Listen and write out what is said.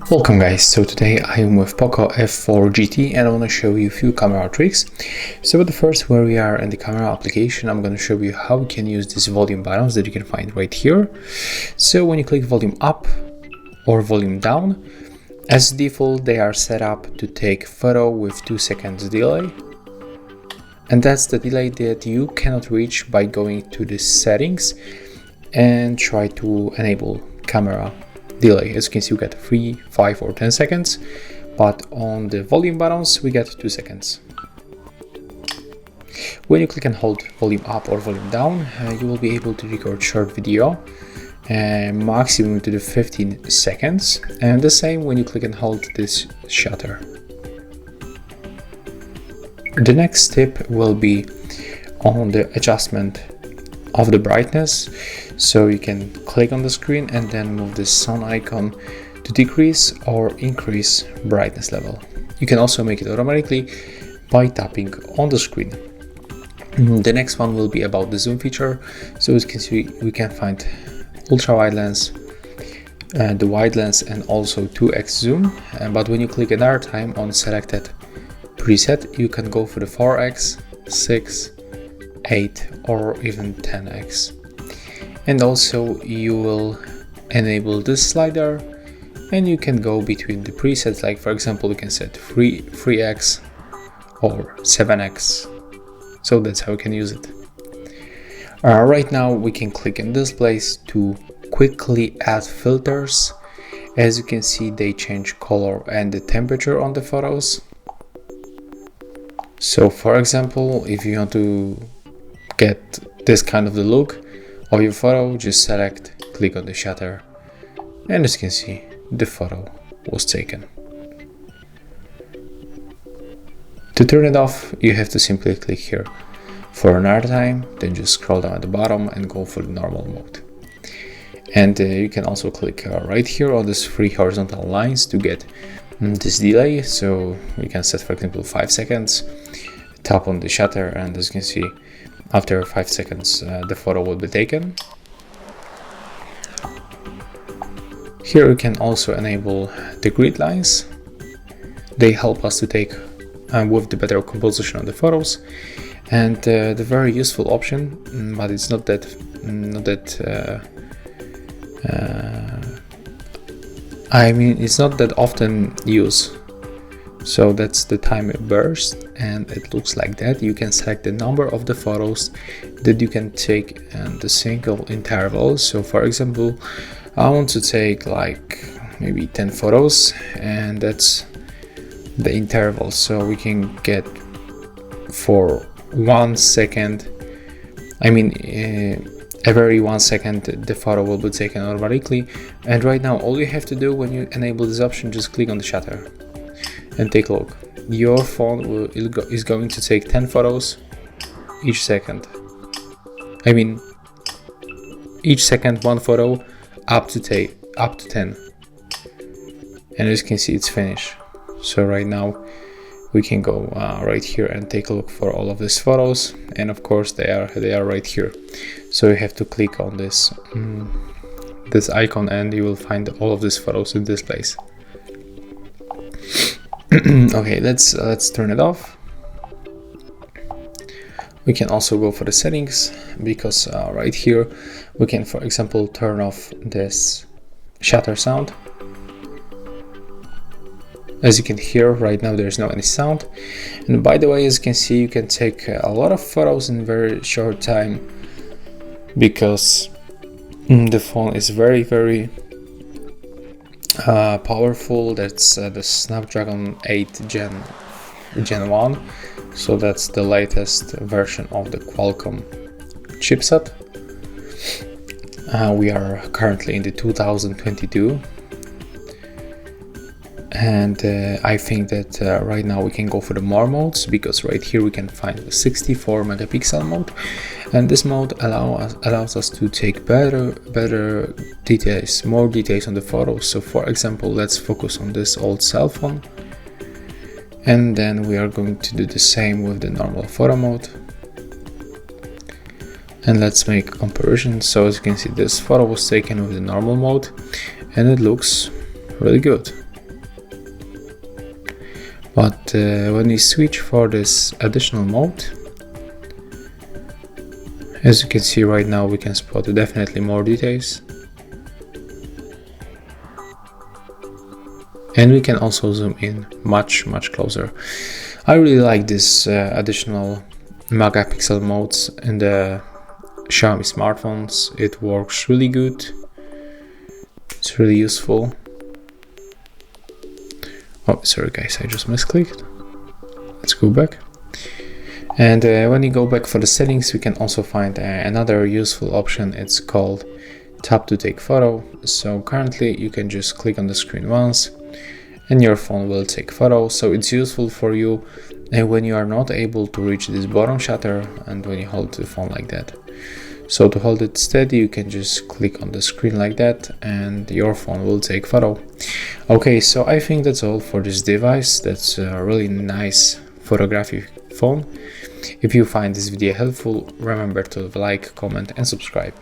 Welcome guys, so today I am with Poco F4 GT and I want to show you a few camera tricks. So the first, where we are in the camera application, I'm going to show you how you can use these volume buttons that you can find right here. So when you click volume up or volume down, as default they are set up to take photo with 2 seconds delay. And that's the delay that you cannot reach by going to the settings and try to enable camera delay. As you can see, we get 3, 5 or 10 seconds, but on the volume buttons we get 2 seconds. When you click and hold volume up or volume down, you will be able to record short video, maximum to the 15 seconds, and the same when you click and hold this shutter. The next tip will be on the adjustment of the brightness. So you can click on the screen and then move the sun icon to decrease or increase brightness level. You can also make it automatically by tapping on the screen. The next one will be about the zoom feature. So as you can see, we can find ultra wide lens, the wide lens, and also 2x zoom. But when you click another time on selected preset, you can go for the 4x, 6, 8 or even 10x. And also you will enable this slider and you can go between the presets, like for example you can set 3x or 7x. So that's how you can use it. Right now we can click in this place to quickly add filters. As you can see, they change color and the temperature on the photos. So for example, if you want to get this kind of the look of your photo, just select, click on the shutter, and as you can see, the photo was taken. To turn it off, you have to simply click here for another time, then just scroll down at the bottom and go for the normal mode. And you can also click right here on these 3 horizontal lines to get this delay. So we can set, for example, 5 seconds, tap on the shutter, and as you can see, after 5 seconds the photo will be taken. Here you can also enable the grid lines. They help us to take with the better composition of the photos, and the very useful option, but it's not that I mean, it's not that often used. So that's the time burst, and it looks like that. You can select the number of the photos that you can take and the single interval. So for example, I want to take like maybe 10 photos, and that's the interval. So we can get for 1 second, I mean every 1 second the photo will be taken automatically. And right now all you have to do when you enable this option, just click on the shutter and take a look. Your phone is going to take 10 photos each second. I mean, each second 1 photo up to 10. And as you can see, it's finished. So right now we can go right here and take a look for all of these photos, and of course they are right here. So you have to click on this this icon and you will find all of these photos in this place. Okay, let's turn it off. We can also go for the settings, because right here we can, for example, turn off this shutter sound. As you can hear right now, there's no any sound. And by the way, as you can see, you can take a lot of photos in very short time, because the phone is very powerful. That's the Snapdragon 8 Gen 1, so that's the latest version of the Qualcomm chipset. We are currently in the 2022, and I think that right now we can go for the more modes, because right here we can find the 64 megapixel mode, and this mode allows us to take better details, more details on the photos. So for example, let's focus on this old cell phone, and then we are going to do the same with the normal photo mode. And let's make a comparison. So as you can see, this photo was taken with the normal mode and it looks really good. But when we switch for this additional mode, as you can see right now, we can spot definitely more details. And we can also zoom in much closer. I really like this additional megapixel modes in the Xiaomi smartphones. It works really good. It's really useful. Oh, sorry guys, I just misclicked. Let's go back. And when you go back for the settings, we can also find another useful option. It's called tap to take photo. So currently you can just click on the screen once and your phone will take photo. So it's useful for you when you are not able to reach this bottom shutter and when you hold the phone like that. So to hold it steady, you can just click on the screen like that and your phone will take photo. Okay, so I think that's all for this device. That's a really nice photography phone. If you find this video helpful, remember to like, comment and subscribe.